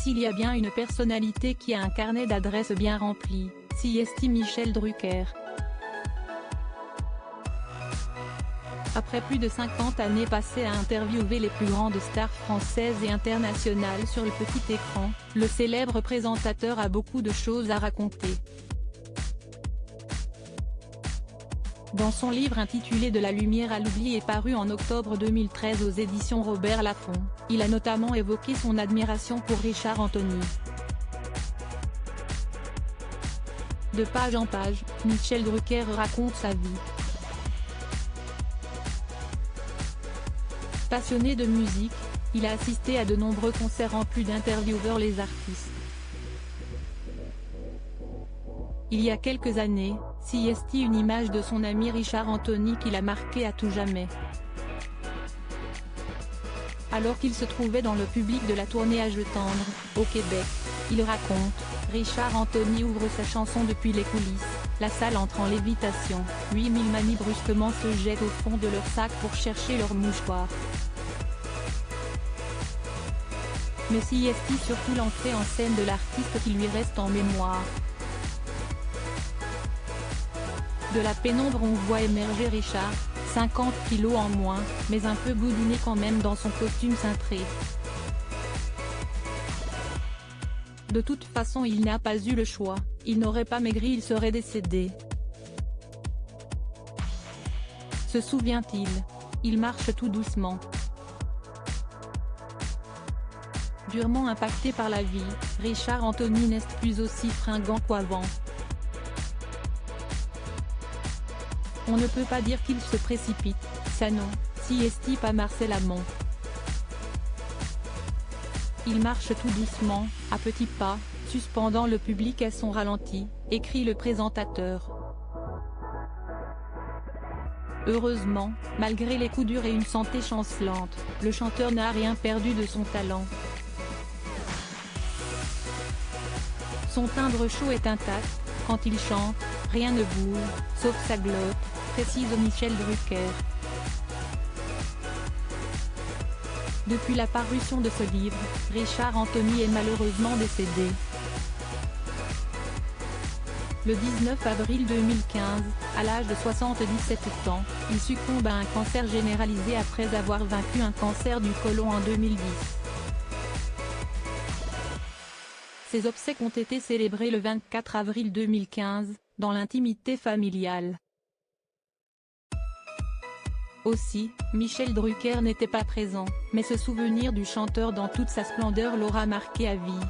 S'il y a bien une personnalité qui a un carnet d'adresses bien rempli, c'est Michel Drucker. Après plus de 50 années passées à interviewer les plus grandes stars françaises et internationales sur le petit écran, le célèbre présentateur a beaucoup de choses à raconter. Dans son livre intitulé De la lumière à l'oubli et paru en octobre 2013 aux éditions Robert Laffont, il a notamment évoqué son admiration pour Richard Anthony. De page en page, Michel Drucker raconte sa vie. Passionné de musique, il a assisté à de nombreux concerts en plus d'intervieweur les artistes. Il y a quelques années, c'est une image de son ami Richard Anthony qui l'a marqué à tout jamais. Alors qu'il se trouvait dans le public de la tournée Âge tendre, au Québec, il raconte, Richard Anthony ouvre sa chanson depuis les coulisses, la salle entre en lévitation, 8000 mamies brusquement se jettent au fond de leur sac pour chercher leur mouchoir. Mais c'est surtout l'entrée en scène de l'artiste qui lui reste en mémoire. De la pénombre on voit émerger Richard, 50 kilos en moins, mais un peu boudiné quand même dans son costume cintré. De toute façon il n'a pas eu le choix, il n'aurait pas maigri il serait décédé. Se souvient-il? Il marche tout doucement. Durement impacté par la vie, Richard Anthony n'est plus aussi fringant qu'avant. On ne peut pas dire qu'il se précipite, ça non, c'est pas Marcel Amont. Il marche tout doucement, à petits pas, suspendant le public à son ralenti, écrit le présentateur. Heureusement, malgré les coups durs et une santé chancelante, le chanteur n'a rien perdu de son talent. Son timbre chaud est intact, quand il chante, rien ne bouge, sauf sa glotte, précise Michel Drucker. Depuis la parution de ce livre, Richard Anthony est malheureusement décédé. Le 19 avril 2015, à l'âge de 77 ans, il succombe à un cancer généralisé après avoir vaincu un cancer du côlon en 2010. Ses obsèques ont été célébrées le 24 avril 2015, dans l'intimité familiale. Aussi, Michel Drucker n'était pas présent, mais ce souvenir du chanteur dans toute sa splendeur l'aura marqué à vie.